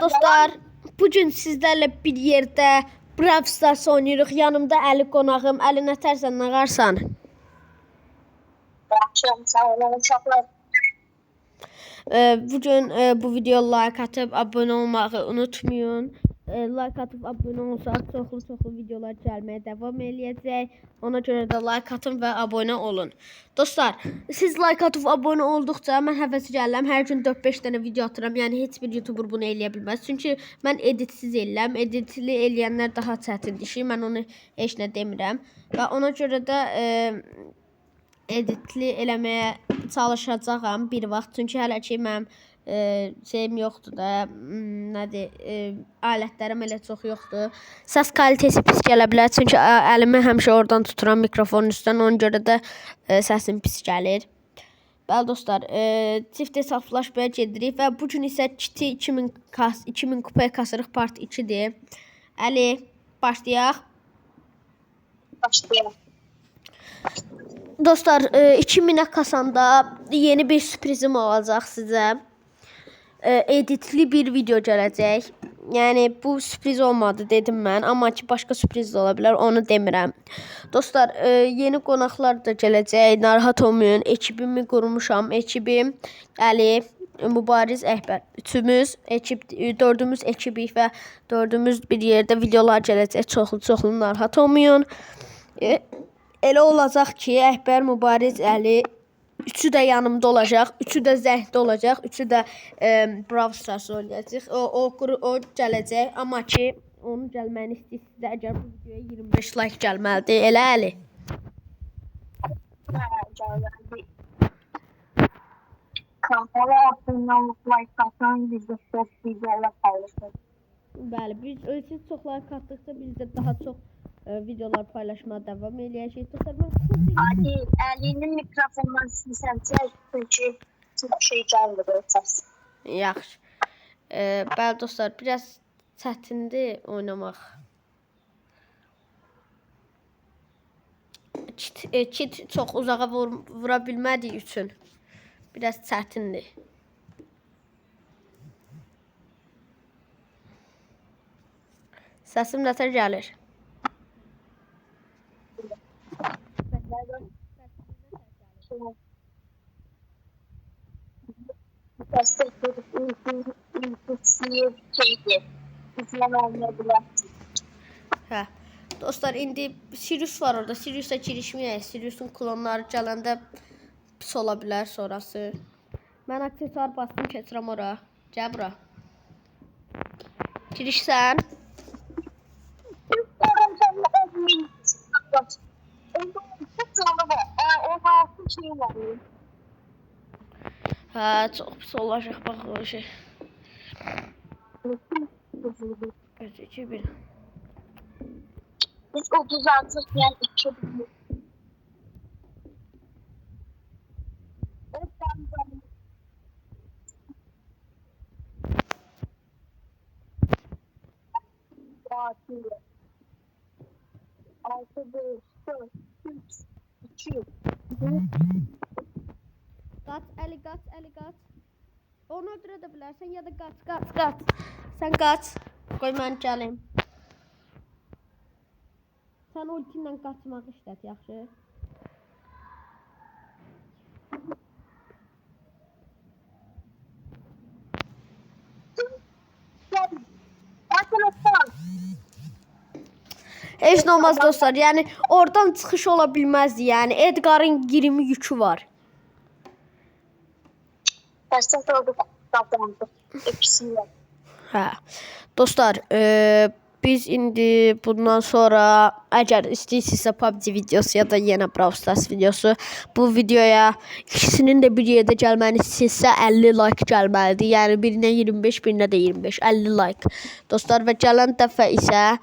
dostlar, bugün sizlerle bir yerde Brawl Stars oynayırıq. Yanımda Əli qonağım. Əli, nə tərsən, nə qarsan? Yaxşıyam, sağ olun, uşaqlar. Bugün bu videoya like atıp abone olmağı unutmayın. Like atıp abone olsaq çoxlu videolar gəlməyə davam eləyəcək. Ona görə də like atın və abone olun. Dostlar, siz like atıp abone olduqca mən həvəsi gəlirəm. Hər gün 4-5 dənə video atıram. Yəni heç bir YouTuber bunu eləyə bilməz. Çünki mən editsiz eləyirəm. Editli eləyənlər daha çətindir ki, mən onu heç nə demirəm. Və ona görə də editli eləməyə çalışacağam bir vaxt. Çünki hələ ki mənim şeyim yoxdur da, nədir, alətlərim elə çox yoxdur. Səs kalitəsi pis gələ bilər. Çünki əlimi həmişə oradan tuturam mikrofonun üstdən. Ona görə də səsim pis gəlir. Bəli dostlar, çift hesablaşmaya gedirik və bu gün isə kiti 2000 kupaya kasırıq part 2-dir. Əli, başlayaq. Başlayalım. Dostlar, 2000'e kasanda yeni bir sürprizim olacaq sizə. Editli bir video gələcək. Yəni bu sürpriz olmadı dedim mən, amma ki başqa sürpriz də ola bilər, onu demirəm. Dostlar, yeni qonaqlar da gələcək. Narahat olmayın. Ekibimi qurmuşam. Ekibim Əli, Mübariz, Əhbər. Üçümüz ekib, dördümüz ekibik və dördümüz bir yerdə videolar gələcək. Çoxlu narahat olmayın. Elə olacaq ki, Əhbər, Mübariz, Əli üçü də yanımda olacaq, üçü də zəhdə olacaq, üçü də Brawl Stars oynayacaq. O gələcək, amma ki onun gəlməyini istəyirsə, əgər bu videoya 25 like gəlməlidir, elə Əli. Kanala abunə olub, like atın, bizdə çox videolar paylaşırıq. Bəli, siz çox like atdıqca biz də daha çox videolar paylaşmaya devam eləyəcək. Hadi, Əlinin mikrofondan silsəmsə, çünki çox şey gəlmir səs. Yaxşı. Bəli dostlar, biraz çətindir oynamaq. Kit çox uzağa vura bilmədiyi üçün biraz çətindir. Səsim nətər gəlir? Hə. Dostlar, indi Sirius var orada. Sirius'a girişməyək. Sirius'un klonları gələndə pis ola bilər sonrası. Mən aksesuar bastım, keçirəm ora. Gəl bura. Girişsən. Hə, çox pis olacaq bax o şey. Gözü bir. Biz 36 yani 2 Qaç, Əli, qaç. Onu öldürə də bilərsən ya da qaç. Sən qaç. Qoy mən gəlim. Sən ultinlə qaçmaq işlət, yaxşı? Heç nə olmaz dostlar. Yəni oradan çıxış ola bilməzdi. Yəni Edgar'ın 20 yükü var. Hə. Dostlar, biz indi bundan sonra əgər istəyirsinizsə PUBG videosu ya da yenə Brawl Stars videosu, bu videoya ikisinin də bir yerdə gəlməni istəyirsə 50 like gəlməlidir. Yəni birinə 25, birinə də 25, 50 like. Dostlar, və gələn dəfə isə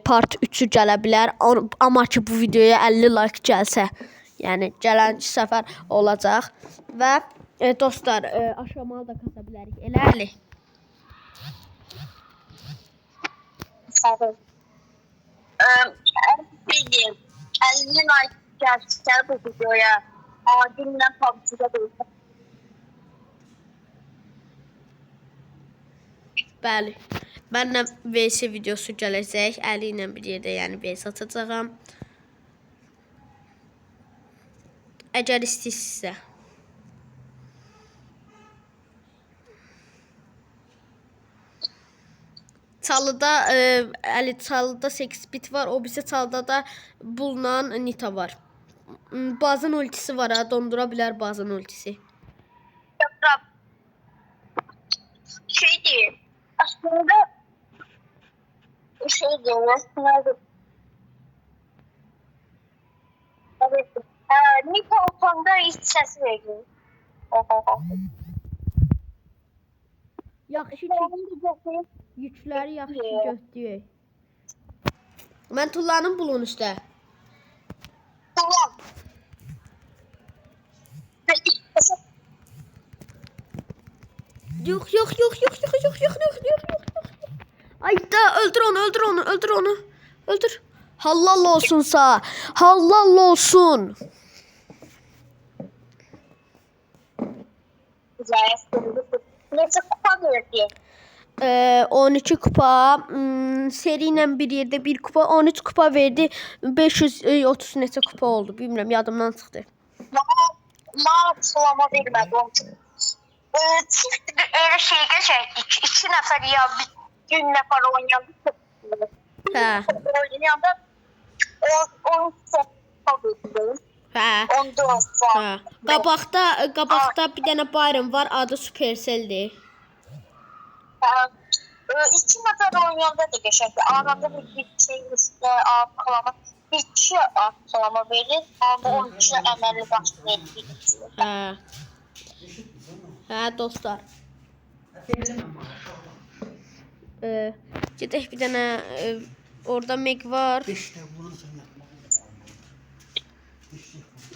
part 3'ü gələ bilər. Amma ki bu videoya 50 like gəlsə, yəni gələn səfər olacaq və dostlar, aşamalı da kasa bilərik. Elə Əli. Bildiğim 50 like gerçekten bu videoya adimle PUBG'de değil. Bəli. Mənlə VS videosu gələcək. Əli ilə bir yerdə, yəni VS atacağam. Əgər istəyirsinizsə. Çalıda Əli çalıda 8 bit var. O bizə çalıda da Bulla Nita var. Bazın ultisi var ha, dondura bilər bazın ultisi. Şey değil. Aslında şey değil. Aslında evet. Nikon'da hiç ses veriyor. Yaxşı yükləri yaxşı götürək. Mən tullanım bulun üstə. Tamam. Yok. Ayda öldür onu. Öldür. Halal olsunsa. Halal olsun. Neyse kupa verdi. 12 kupa, seri ilə bir yerdə 1 kupa, 13 kupa verdi. 530 neçə kupa oldu. Bilmirəm, yadımdan çıxdı. Bana sulama vermədi onun üçün. Çift elə şey geçərdik. 2 nəfər ya bir gün nəfər oynayanda Hə. oynayanda onun kupa Hə. onda olsa. Hə. Qabaqda bir dənə Byron var, adı Supercell-dir. 2 nəfər oynayanda da geçərdi. Arada bir şey üstə kalama. Bir kişi kalama verir. Ama onun üçün əməlli başlı verir. Hə. Hə dostlar. Gedək bir dənə orada Meg var.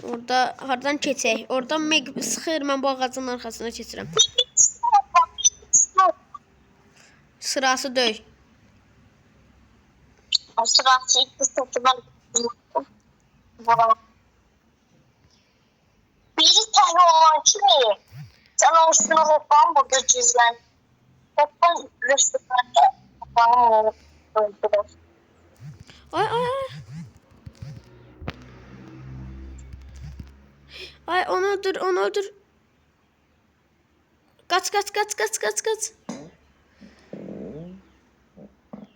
Orada hardan keçək? Orada Meg sıxır, mən bu ağacın arxasına keçirəm. Sırası döy. O sırası ilk sırtıdan biri tane olan kimi sen üstüne hoppan burada cüzlen. Hoppan restoranda hoppanı öldürür. Ay. Ay onu öldür. Kaç.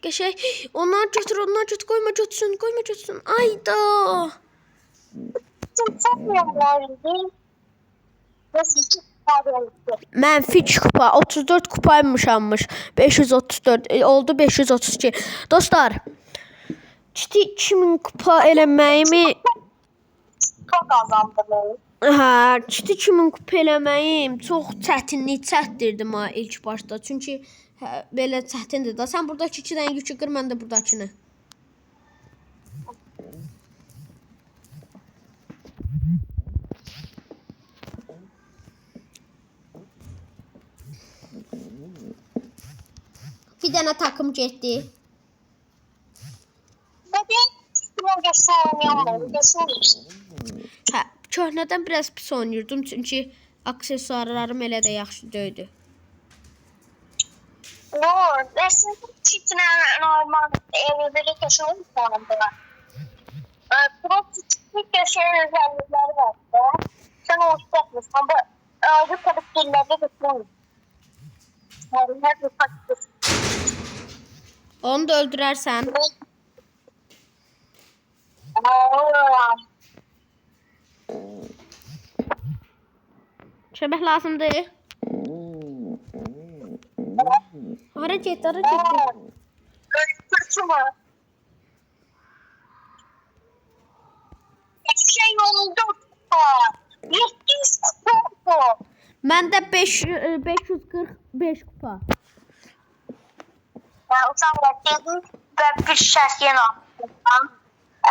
Geçey. Onlar götür, koyma götürsün. Ayda. Sen satmıyorum yani. Nasıl iki kupa Mənfi 2 kupa, 34 kupaymışammış. 534 oldu 532. Dostlar, ciddi 2000 kupa eləməyimi çok kazandım. hə, ciddi 2000 kupa eləməyim çox çətinlik çəkdirdim ha ilk başda. Çünki belə çətindir da. Sən buradakı 2 dənə yükü qır, mən də buradakını. Bir dənə takım getdi. Bugün bunu göstermiyorum. Göstermiyorum. Hə, köhnədən biraz pis oynayırdım çünki aksesuarlarım elə də yaxşı deyildi. No, resim çiftine normal evlilik yaşamı sonunda. Prototipik yaşayan özellikleri var. Sen oluşturmuş ama ayrı karakterlerde götürmüş. Yani her bir karakter. Onu da öldürərsən. Şəbək lazımdır. Hara getdi. Fırçımı. Şey yolunda kupa. 700 kupa. Məndə 545 kupa. Utanmadım ve bir şərt yenə atdım.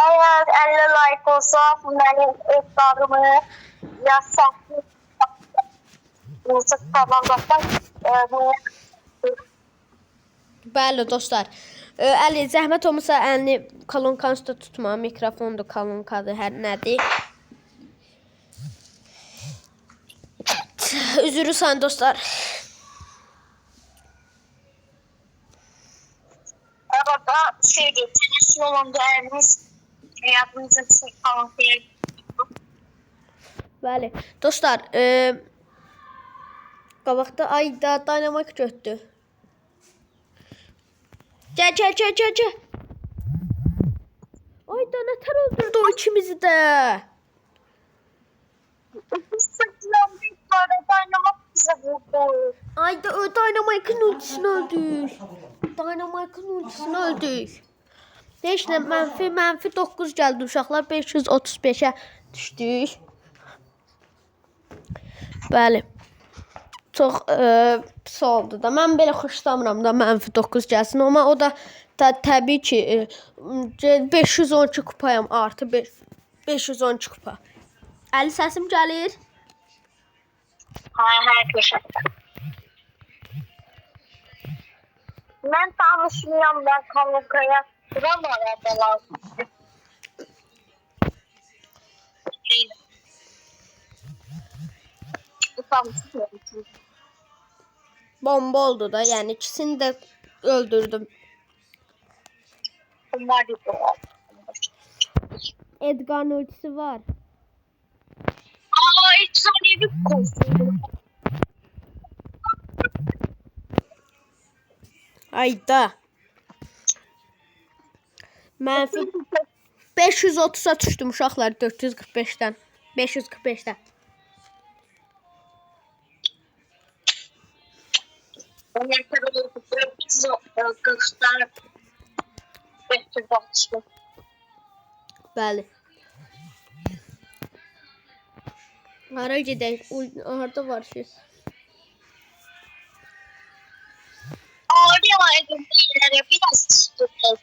Eğer 50 like olsa benim ekranımı yazsam kazanacaklar. Bəli dostlar. Əli zəhmət olmasa əlini kolonkanın üstə tutma. Mikrofondur, kolonkadır, hər nədir. Üzürü sayın dostlar. Sevdiğiniz olan değeriniz hayatınızda bir falan değil. Bəli. Dostlar, qabaqda ayda Dynamite götdü. Gəl. Ayda nətər öldürdü o ikimizi də. Ayda Dynamite'ın ultisini öldük. Heç nə, mənfi 9 gəldi uşaqlar. 535-ə düşdük. Bəli. Çox pis oldu da. Mən belə xoşlamıram da mənfi 9 gəlsin. Amma o da təbii ki 512 kupayam. Artı 512 kupa. Əli səsim gəlir. Hayır, teşekkür. Ben tanışmıyorum, ben Kalukaya duramadım lazım. Bomba oldu da. Yəni ikisini də öldürdüm. Bunlar da Edgar'ın ultisi var. hiç saniye bir konuşuyorum. Ayda. Mənfi 530'a düşdüm uşaqlar 445-dən. 545-dən. Ben yakaladım. Kırklar. Bəli. Hara gedək? Harda var şey? Ağrıyor edimlere biraz tutuyor.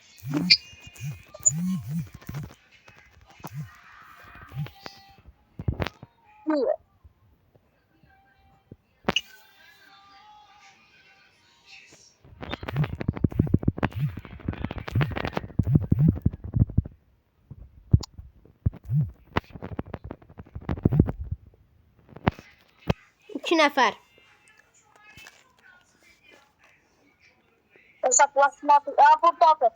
İki nəfər. Hesaplaşma. Burada da.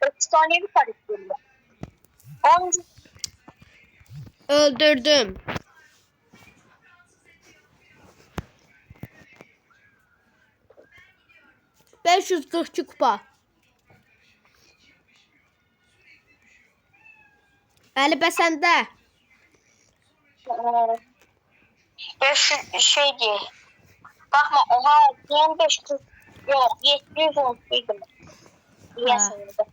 Efsanevi karakterler. Öldürdüm. $542 kupa. Əli bəsəndə. Şey diye. Bakma oha 25 yok 710 dedim. İyi sanırım.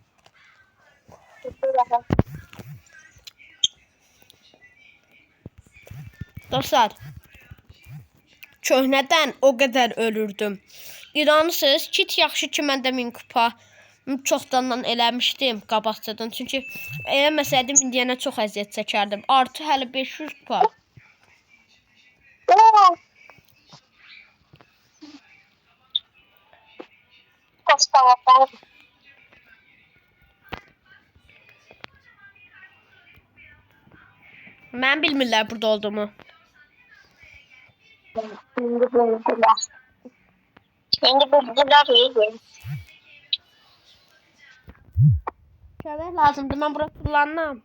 Dostlar. Köhnədən o qədər ölürdüm. İnanırsınız, kit yaxşı ki məndə 1000 kupa çoxdandan eləmişdim qabaqcadan. Çünki eləməsəydim indiyənə çox əziyyət çəkərdim. Artı hələ 500 kupa. Mən bilmirlər burada olduğumu. Şimdi bildiler iyi. Kömək lazımdır. Mən bura kullanmam.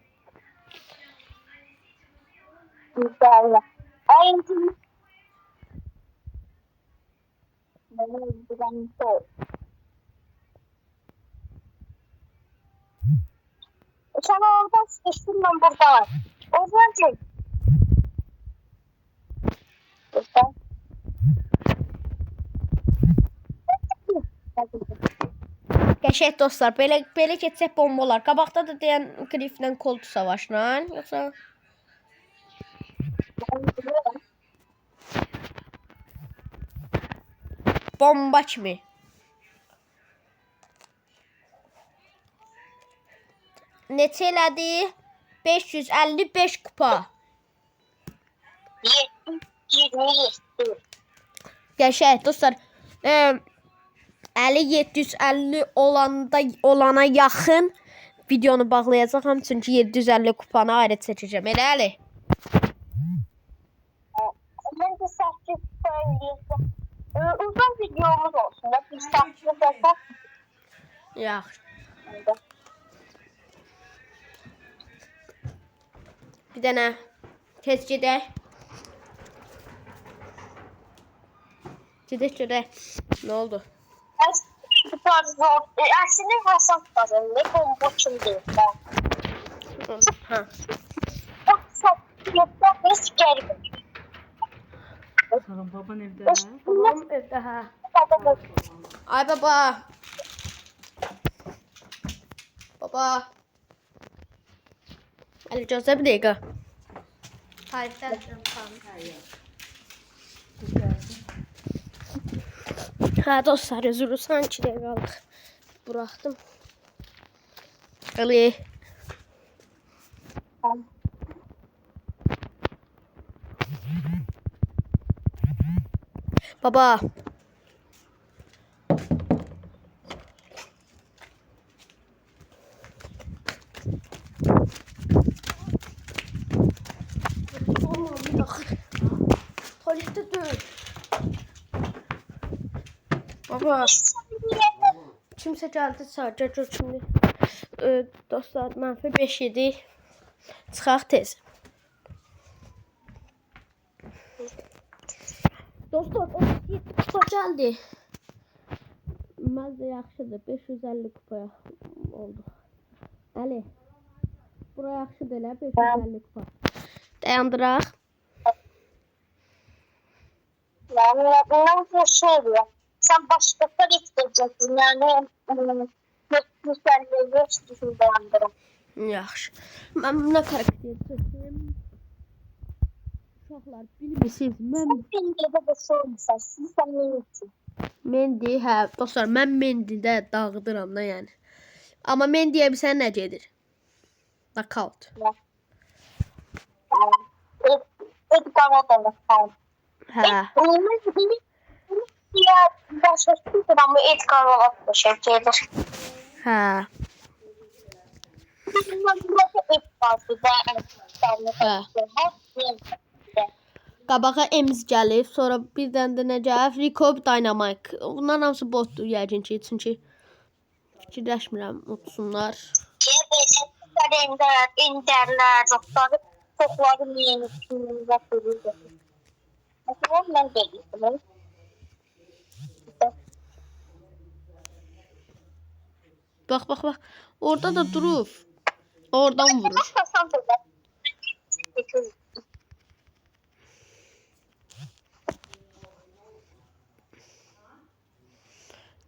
Güzel. Aynı. Sen orada sıkıştın ben burada. O zaman Qəşəng dostlar, belə keçsək bomba olar. Qabaqda da deyən Grifflə Colt savaşla, yoxsa bomba kimi. Neçə elədi? 555 kupa. 27. Qəşəng dostlar. Əli 750 olana yaxın videonu bağlayacağam. Çünki 750 kupanı ayrı çəkəcəm. Elə Əli? Ben de saçlı söyleyeyim. Uzun videomuz olsun. Bir saçlı yapalım. Yaxşı. Bir dənə tez gedək. Gedək görək. Nə oldu? Əslində Hasan qazandı. Bomba kim deyil. Ha. O çox gəlmir. Salam baban evde. Babam evdə, hə. Ay baba. Baba. Ali gözlə bir dəqiqə. Tarixdən hə dostlar, özür sanki dəqiqə qalıq. Buraxdım. Ali. Baba. Tuvalette dur. Baba. Kimse geldi sadece şimdi. Dostlar mənfi 5 idi. Çıxaq tez. Dostlar, o kupa geldi. Məncə yaxşıdır. 550 kupaya oldu. Ali. Bura yaxşıdır elə 550 kupa. Dayandıraq. Bundan bir şey diyor. Sen başkası getireceksin. Yani müselleye geçtiğini dayandırın. Yaxşı. Mən buna karakter seçim. Uşaqlar bilmirsiniz. Mən Şimdi de bir şey olmasa sen ne için? Mendi, hə, dostlar, mən Mendidə dağıdıram da yəni. Amma Mendiyə bir sən nə gedir? Knockout. Edgar Adam'ı kaldı. Hə. Ya başkası ama Edgar Adam'ı da şey gelir. Hə. Qabağa Ems gəlir, sonra birdən də nə gəlir? Rico Dynamite. Bunların hamısı botdur yəqin ki, çünki fikirləşmirəm, utsunlar. İnterler, çokları yeni filmler görüldü. Mesela ben de gittim. Bax, bax, bax. Orada da durub. Oradan vurur.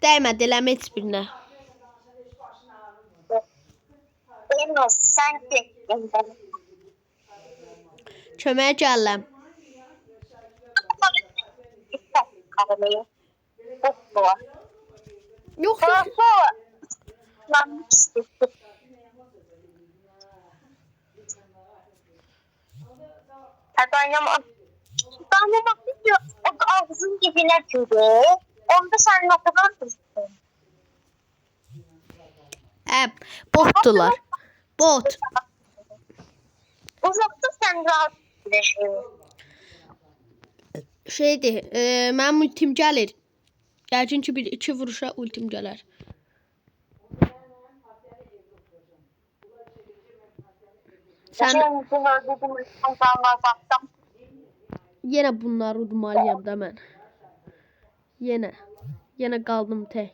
Dəymədi eləmə heç birinə. Enos, sen gittin. Köməyə gəlirəm. Yox, yox. Dynamite diyor, o da ağzın dibine giriyor. Onda sen ne kadar kızdın? Botdular. Bot. Uzakta sen rahat yaşıyorsun. Şeydir, mənim ultim gəlir. Yəqin ki, bir iki vuruşa ultim gələr. Sən yenə bunları udmalıyam da mən. Yenə qaldım tək.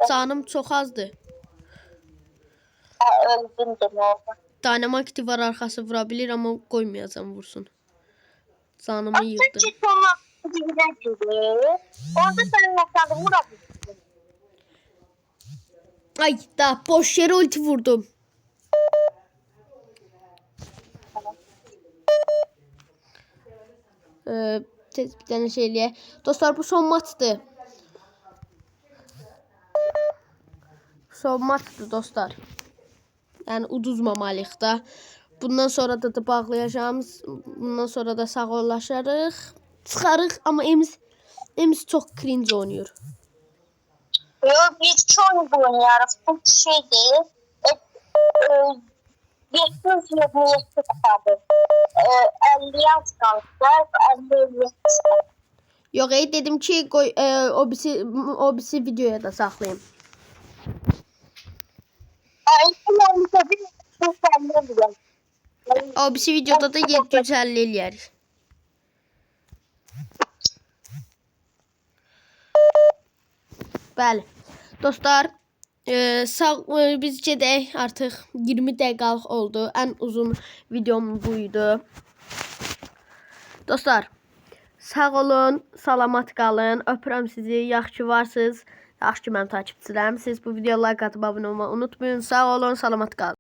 Canım çox azdır. Öldüm de ne oldu? Dynamite var, arxası vura bilir, amma qoymayacam vursun. Canımı yığdım. Orada senin noktada vurabilirsin. Ay da boş yere ulti vurdum. Tez bir tane şey eləyək. Dostlar, bu son maçdır. Son maçdır dostlar. Yəni uduzmamalıyıq da. Bundan sonra da bağlayacağım. Bundan sonra da sağollaşarıq. Çıxarıq, amma Ems çox cringe oynuyor. Yok, biz çok oynuyoruz. Bu şey değil. 727 kupadı. 50 yaz kaldı. 50 yaz kaldı. Yox, dedim ki qoy o birisi videoya da saxlayım. O birisi videoda da 750 eləyərik. Bəli. Dostlar, biz gedək artıq 20 dəqiqəlik oldu. Ən uzun videom buydu. Dostlar, sağ olun, salamat qalın. Öpürəm sizi. Yaxşı ki varsınız. Yaxşı ki mənim takipçilərim. Siz bu videoya like atıb abunə olmayı unutmayın. Sağ olun, salamat qalın.